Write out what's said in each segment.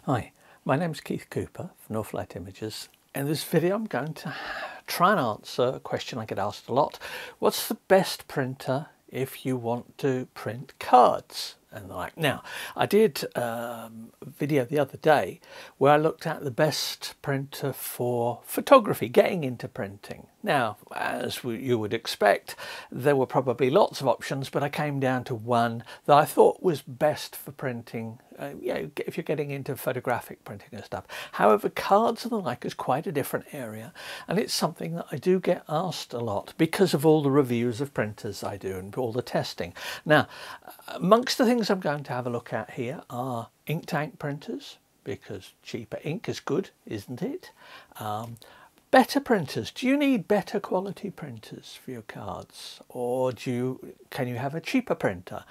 Hi, my name's Keith Cooper from Northlight Images. In this video I'm going to try and answer a question I get asked a lot. What's the best printer if you want to print cards and the like? Now, I did a video the other day where I looked at the best printer for photography, getting into printing. Now, as you would expect, there were probably lots of options, but I came down to one that I thought was best for printing, if you're getting into photographic printing and stuff. However, cards and the like is quite a different area, and it's something that I do get asked a lot because of all the reviews of printers I do and all the testing. Now, amongst the things I'm going to have a look at here are ink tank printers, because cheaper ink is good, isn't it? Better printers. Do you need better quality printers for your cards, or can you have a cheaper printer?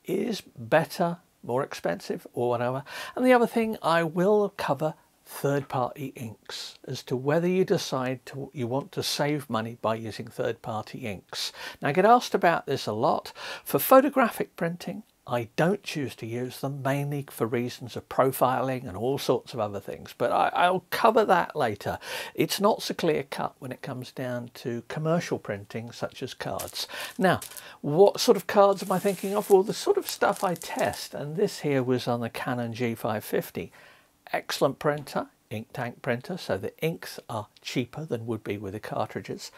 Is better more expensive or whatever? And the other thing, I will cover third-party inks as to whether you decide you want to save money by using third-party inks. Now, I get asked about this a lot. For photographic printing, I don't choose to use them, mainly for reasons of profiling and all sorts of other things, but I'll cover that later. It's not so clear-cut when it comes down to commercial printing, such as cards. Now, what sort of cards am I thinking of? Well, the sort of stuff I test, and this here was on the Canon G550. Excellent printer, ink tank printer, so the inks are cheaper than would be with the cartridges.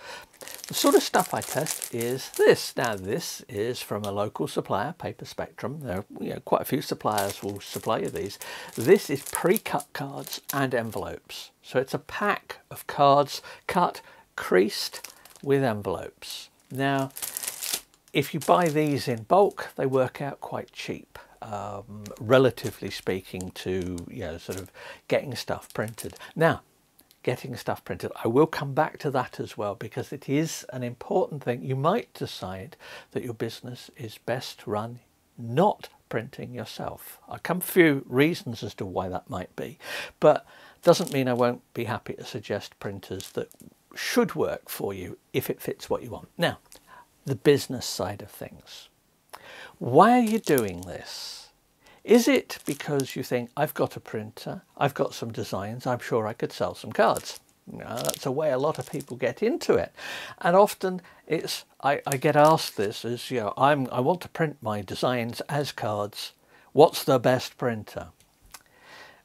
The sort of stuff I test is this. Now, this is from a local supplier, Paper Spectrum. There are quite a few suppliers will supply you these. This is pre-cut cards and envelopes. So it's a pack of cards cut, creased with envelopes. Now, if you buy these in bulk, they work out quite cheap. Relatively speaking to sort of getting stuff printed. Now, getting stuff printed, I will come back to that as well, because it is an important thing. You might decide that your business is best run not printing yourself. I'll come a few reasons as to why that might be, but doesn't mean I won't be happy to suggest printers that should work for you if it fits what you want. Now, the business side of things. Why are you doing this? Is it because you think, I've got a printer, I've got some designs, I'm sure I could sell some cards? That's a way a lot of people get into it. And often it's, I get asked this as, I want to print my designs as cards. What's the best printer?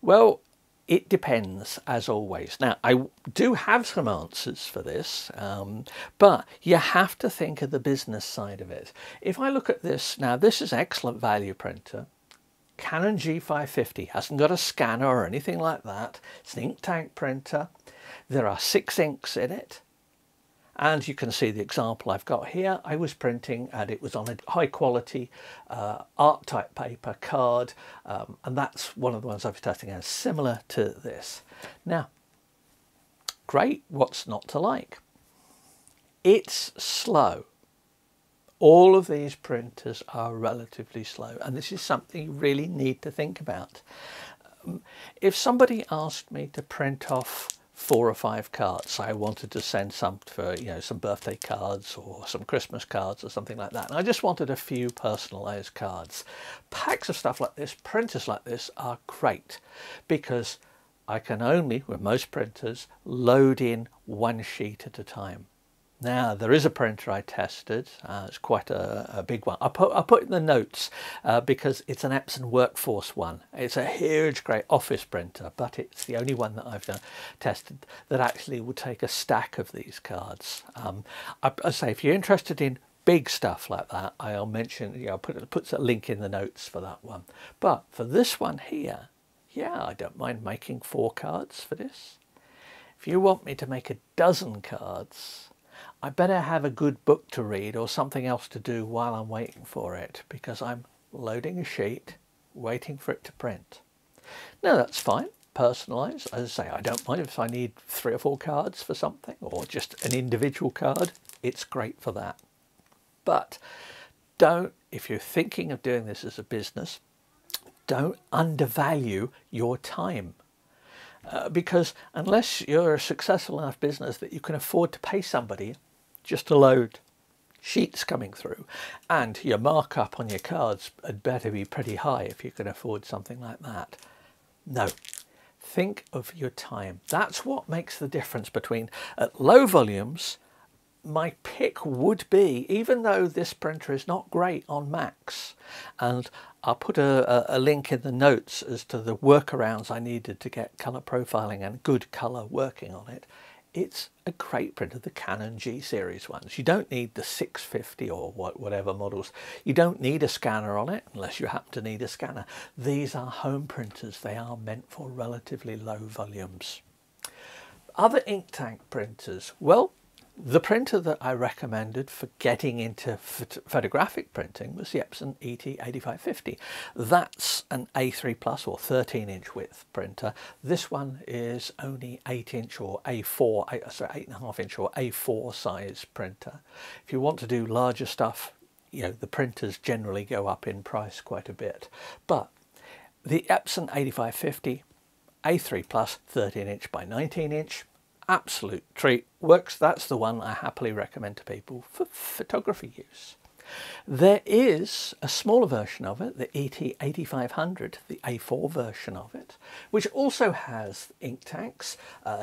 Well, it depends, as always. Now, I do have some answers for this, but you have to think of the business side of it. If I look at this, now this is excellent value printer. Canon G550, hasn't got a scanner or anything like that. It's an ink tank printer. There are 6 inks in it. And you can see the example I've got here. I was printing and it was on a high quality art type paper card. And that's one of the ones I was testing as, similar to this. Now, great, what's not to like? It's slow. All of these printers are relatively slow, and this is something you really need to think about. If somebody asked me to print off 4 or 5 cards, I wanted to send some for some birthday cards or some Christmas cards or something like that, and I just wanted a few personalized cards. Packs of stuff like this, printers like this, are great because I can only, with most printers, load in 1 sheet at a time. Now, there is a printer I tested. It's quite a big one. I'll put in the notes because it's an Epson Workforce one. It's a huge, great office printer, but it's the only one that I've tested that actually will take a stack of these cards. I say, if you're interested in big stuff like that, I'll mention, I'll put a link in the notes for that one. But for this one here, yeah, I don't mind making 4 cards for this. If you want me to make a dozen cards, I better have a good book to read or something else to do while I'm waiting for it, because I'm loading a sheet, waiting for it to print. Now, that's fine, personalised. As I say, I don't mind if I need 3 or 4 cards for something, or just an individual card. It's great for that. But if you're thinking of doing this as a business, don't undervalue your time. Because unless you're a successful enough business that you can afford to pay somebody just to load sheets coming through, and your markup on your cards had better be pretty high if you can afford something like that. No, think of your time. That's what makes the difference between, at low volumes, my pick would be, even though this printer is not great on Macs, and I'll put a link in the notes as to the workarounds I needed to get colour profiling and good colour working on it, it's a great printer, the Canon G series ones. You don't need the 650 or whatever models. You don't need a scanner on it unless you happen to need a scanner. These are home printers. They are meant for relatively low volumes. Other ink tank printers, well, the printer that I recommended for getting into photographic printing was the Epson ET8550. That's an A3 plus or 13-inch width printer. This one is only 8-inch or A4, sorry, 8.5-inch or A4 size printer. If you want to do larger stuff, you know, the printers generally go up in price quite a bit. But the Epson 8550 A3 plus 13-inch by 19-inch, absolute treat, works. That's the one I happily recommend to people for photography use. There is a smaller version of it, the ET8500, the A4 version of it, which also has ink tanks.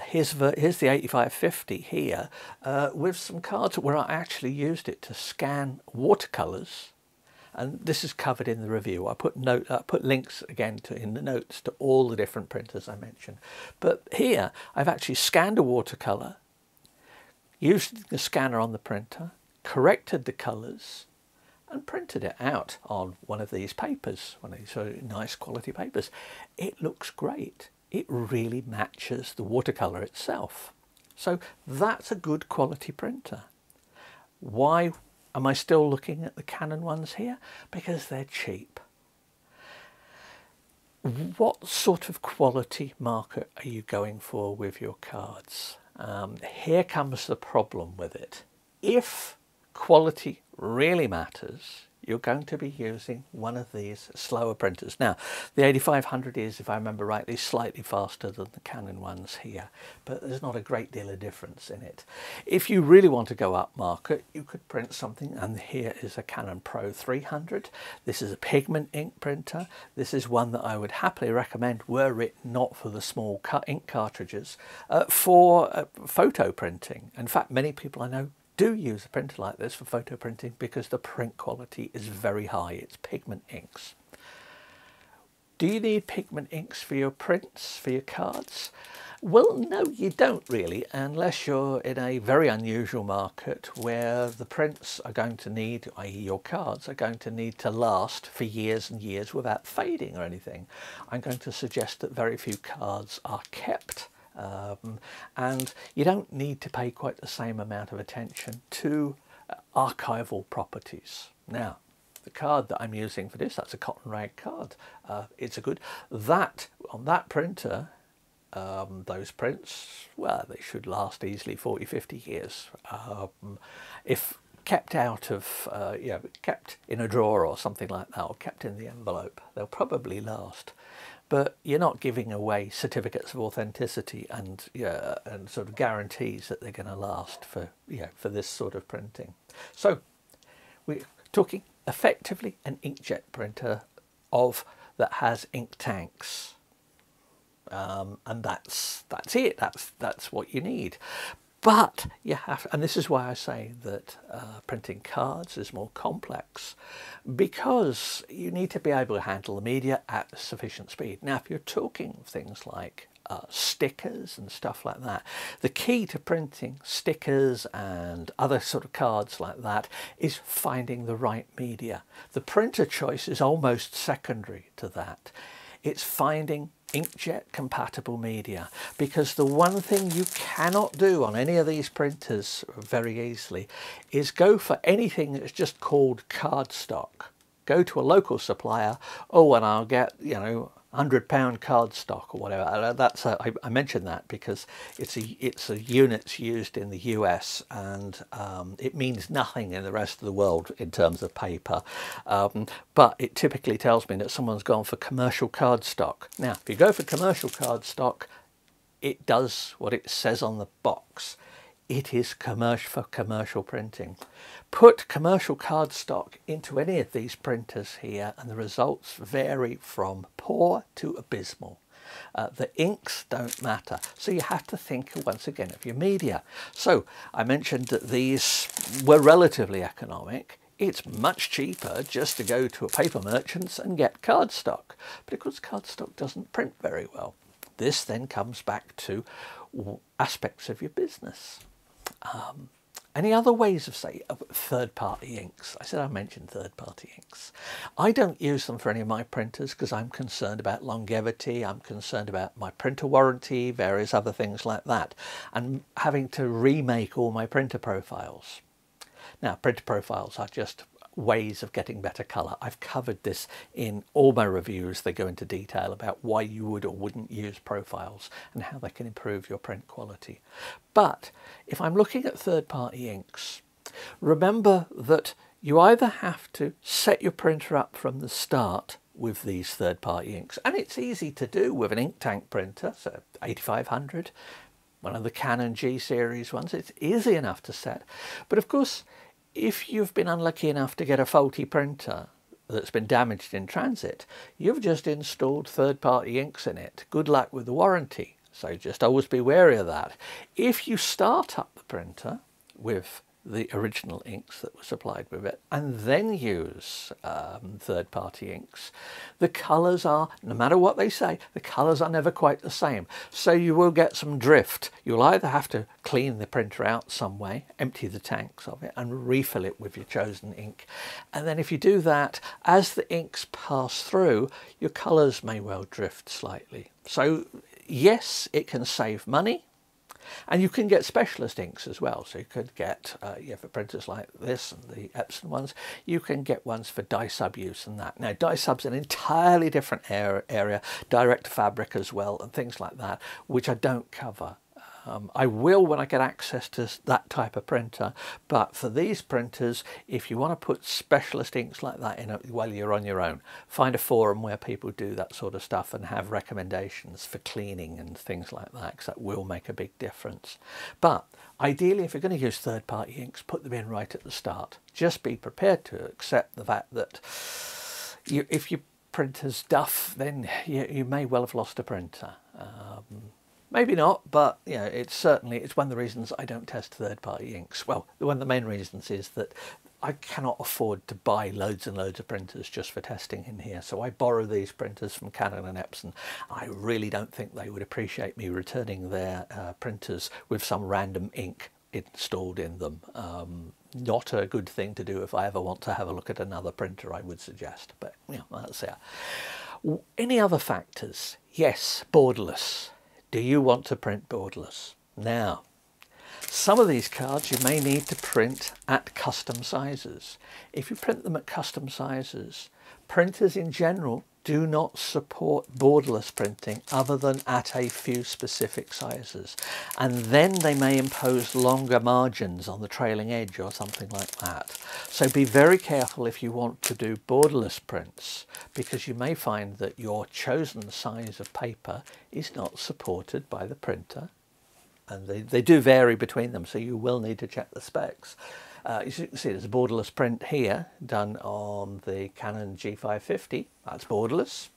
Here's the 8550 here with some cards where I actually used it to scan watercolours. And this is covered in the review. I put links again in the notes to all the different printers I mentioned. But here I've actually scanned a watercolour, used the scanner on the printer, corrected the colours, and printed it out on one of these papers, one of these sort of nice quality papers. It looks great. It really matches the watercolour itself. So that's a good quality printer. Why am I still looking at the Canon ones here? Because they're cheap. What sort of quality market are you going for with your cards? Here comes the problem with it. If quality really matters, you're going to be using one of these slower printers. Now, the 8500 is, if I remember rightly, slightly faster than the Canon ones here, but there's not a great deal of difference in it. If you really want to go up market, you could print something, and here is a Canon Pro 300. This is a pigment ink printer. This is one that I would happily recommend, were it not for the small ink cartridges, for photo printing. In fact, many people I know do use a printer like this for photo printing because the print quality is very high. It's pigment inks. Do you need pigment inks for your prints, for your cards? Well, no, you don't really, unless you're in a very unusual market where the prints are going to need, i.e. your cards, are going to need to last for years and years without fading or anything. I'm going to suggest that very few cards are kept. And you don't need to pay quite the same amount of attention to archival properties. Now, the card that I'm using for this, that's a cotton rag card. It's a good, on that printer, those prints, well, they should last easily 40-50 years. If kept out of, kept in a drawer or something like that, or kept in the envelope, they'll probably last. But you're not giving away certificates of authenticity and sort of guarantees that they're going to last for this sort of printing. So we're talking effectively an inkjet printer that has ink tanks, and that's it. That's what you need. But you have, and this is why I say that printing cards is more complex, because you need to be able to handle the media at sufficient speed. Now, if you're talking things like stickers and stuff like that, the key to printing stickers and other sort of cards like that is finding the right media. The printer choice is almost secondary to that. It's finding inkjet compatible media, because the one thing you cannot do on any of these printers very easily is go for anything that's just called cardstock. Go to a local supplier, oh, and I'll get, £100 cardstock or whatever. I mention that because it's a unit used in the US, and it means nothing in the rest of the world in terms of paper. But it typically tells me that someone's gone for commercial cardstock. Now, if you go for commercial cardstock, it does what it says on the box. It is for commercial printing. Put commercial cardstock into any of these printers here and the results vary from poor to abysmal. The inks don't matter. So you have to think once again of your media. So I mentioned that these were relatively economic. It's much cheaper just to go to a paper merchant's and get cardstock. But of course cardstock doesn't print very well. This then comes back to aspects of your business. Any other ways of, say, third-party inks? I said I mentioned third-party inks. I don't use them for any of my printers because I'm concerned about longevity, I'm concerned about my printer warranty, various other things like that, and having to remake all my printer profiles. Now, printer profiles are just ways of getting better colour. I've covered this in all my reviews. They go into detail about why you would or wouldn't use profiles and how they can improve your print quality. But if I'm looking at third-party inks, remember that you either have to set your printer up from the start with these third-party inks, and it's easy to do with an ink tank printer, so 8500, one of the Canon G series ones. It's easy enough to set. But of course, if you've been unlucky enough to get a faulty printer that's been damaged in transit, you've just installed third-party inks in it. Good luck with the warranty. So just always be wary of that. If you start up the printer with the original inks that were supplied with it and then use third-party inks, the colours are, no matter what they say, the colours are never quite the same. So you will get some drift. You'll either have to clean the printer out some way, empty the tanks of it and refill it with your chosen ink. And then if you do that, as the inks pass through, your colours may well drift slightly. So yes, it can save money. And you can get specialist inks as well. So you could get, for printers like this and the Epson ones, you can get ones for dye sub use and that. Now, dye sub's an entirely different area, direct to fabric as well, and things like that, which I don't cover. I will when I get access to that type of printer, but for these printers, if you want to put specialist inks like that in, well, you're on your own. Find a forum where people do that sort of stuff and have recommendations for cleaning and things like that, because that will make a big difference. But ideally, if you're going to use third-party inks, put them in right at the start. Just be prepared to accept the fact that if your printer's duff, then you may well have lost a printer. Maybe not, but it's one of the reasons I don't test third-party inks. Well, one of the main reasons is that I cannot afford to buy loads and loads of printers just for testing in here. So I borrow these printers from Canon and Epson. I really don't think they would appreciate me returning their printers with some random ink installed in them. Not a good thing to do if I ever want to have a look at another printer, I would suggest. But that's it. Any other factors? Yes, borderless. Do you want to print borderless? Now, some of these cards you may need to print at custom sizes. If you print them at custom sizes, printers in general do not support borderless printing other than at a few specific sizes. And then they may impose longer margins on the trailing edge or something like that. So be very careful if you want to do borderless prints, because you may find that your chosen size of paper is not supported by the printer. And they do vary between them, so you will need to check the specs. As you can see, there's a borderless print here done on the Canon G550. That's borderless.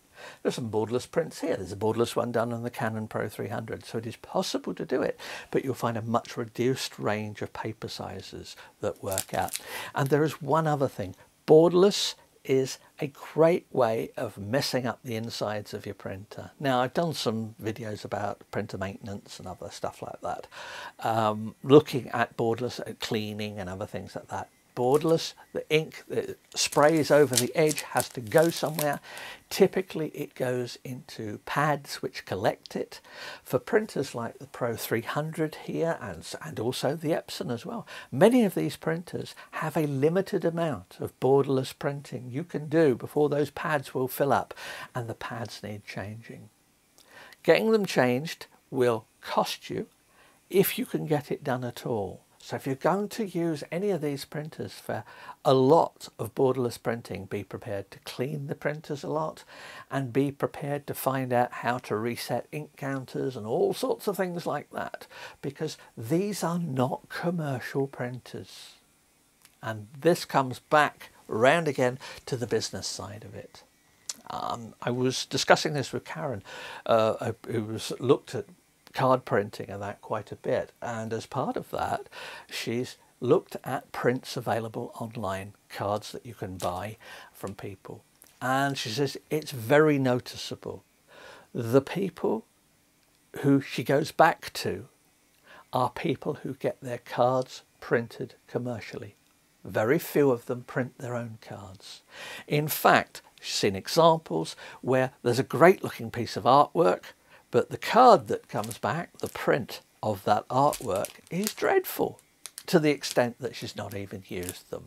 There's some borderless prints here. There's a borderless one done on the Canon Pro 300. So it is possible to do it, but you'll find a much reduced range of paper sizes that work out. And there is one other thing. Borderless is a great way of messing up the insides of your printer. Now, I've done some videos about printer maintenance and other stuff like that, looking at borderless, cleaning and other things like that. Borderless, the ink that sprays over the edge has to go somewhere. Typically it goes into pads which collect it. For printers like the Pro 300 here and also the Epson as well, many of these printers have a limited amount of borderless printing you can do before those pads will fill up, and the pads need changing. Getting them changed will cost you if you can get it done at all. So if you're going to use any of these printers for a lot of borderless printing, be prepared to clean the printers a lot and be prepared to find out how to reset ink counters and all sorts of things like that, because these are not commercial printers. And this comes back round again to the business side of it. I was discussing this with Karen, who's looked at card printing and that quite a bit, and as part of that she's looked at prints available online, cards that you can buy from people, and she says it's very noticeable. The people who she goes back to are people who get their cards printed commercially. Very few of them print their own cards. In fact, she's seen examples where there's a great looking piece of artwork, but the card that comes back, the print of that artwork, is dreadful, to the extent that she's not even used them.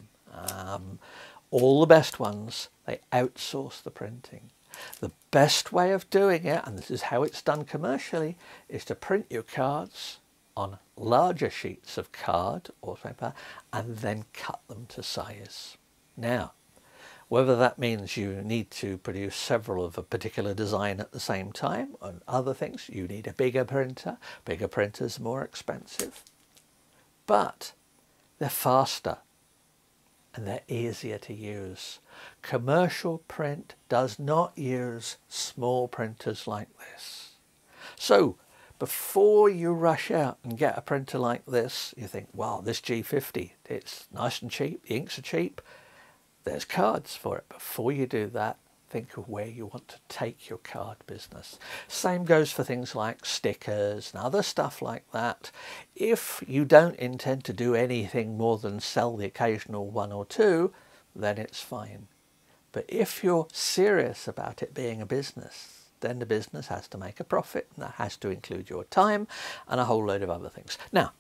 All the best ones, they outsource the printing. The best way of doing it, and this is how it's done commercially, is to print your cards on larger sheets of card or paper and then cut them to size. Now, whether that means you need to produce several of a particular design at the same time and other things, you need a bigger printer. Bigger printers are more expensive, but they're faster and they're easier to use. Commercial print does not use small printers like this. So before you rush out and get a printer like this, you think, wow, this G50, it's nice and cheap, the inks are cheap, there's cards for it. Before you do that, think of where you want to take your card business. Same goes for things like stickers and other stuff like that. If you don't intend to do anything more than sell the occasional one or two, then it's fine. But if you're serious about it being a business, then the business has to make a profit, and that has to include your time and a whole load of other things. Now,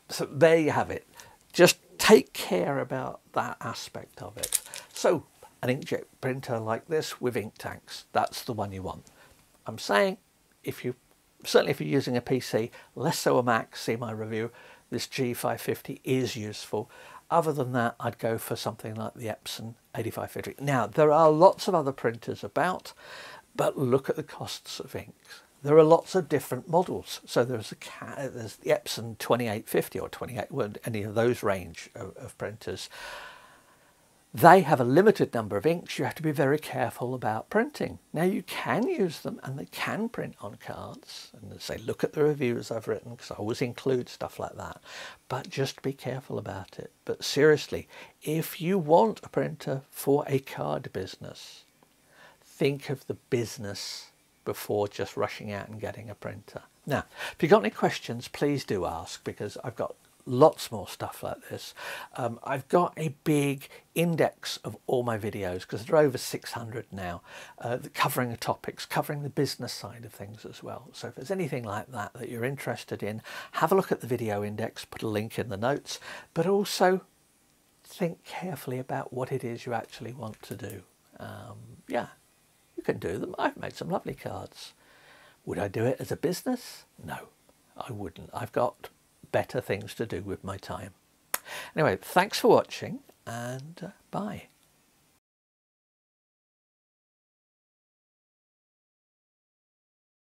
so there you have it. Just take care about that aspect of it. So an inkjet printer like this with ink tanks, that's the one you want. I'm saying, certainly if you're using a PC, less so a Mac, see my review, this G550 is useful. Other than that, I'd go for something like the Epson 8550. Now, there are lots of other printers about, but look at the costs of inks. There are lots of different models. So there's the Epson 2850 or 28, any of those range of printers. They have a limited number of inks. You have to be very careful about printing. Now you can use them and they can print on cards. And say, look at the reviews I've written, because I always include stuff like that. But just be careful about it. But seriously, if you want a printer for a card business, think of the business before just rushing out and getting a printer. Now, if you've got any questions, please do ask, because I've got lots more stuff like this. I've got a big index of all my videos, because there are over 600 now, covering the topics, covering the business side of things as well. So if there's anything like that that you're interested in, have a look at the video index, put a link in the notes, but also think carefully about what it is you actually want to do. Yeah, you can do them. I've made some lovely cards. Would I do it as a business? No, I wouldn't. I've got better things to do with my time. Anyway, thanks for watching, and bye.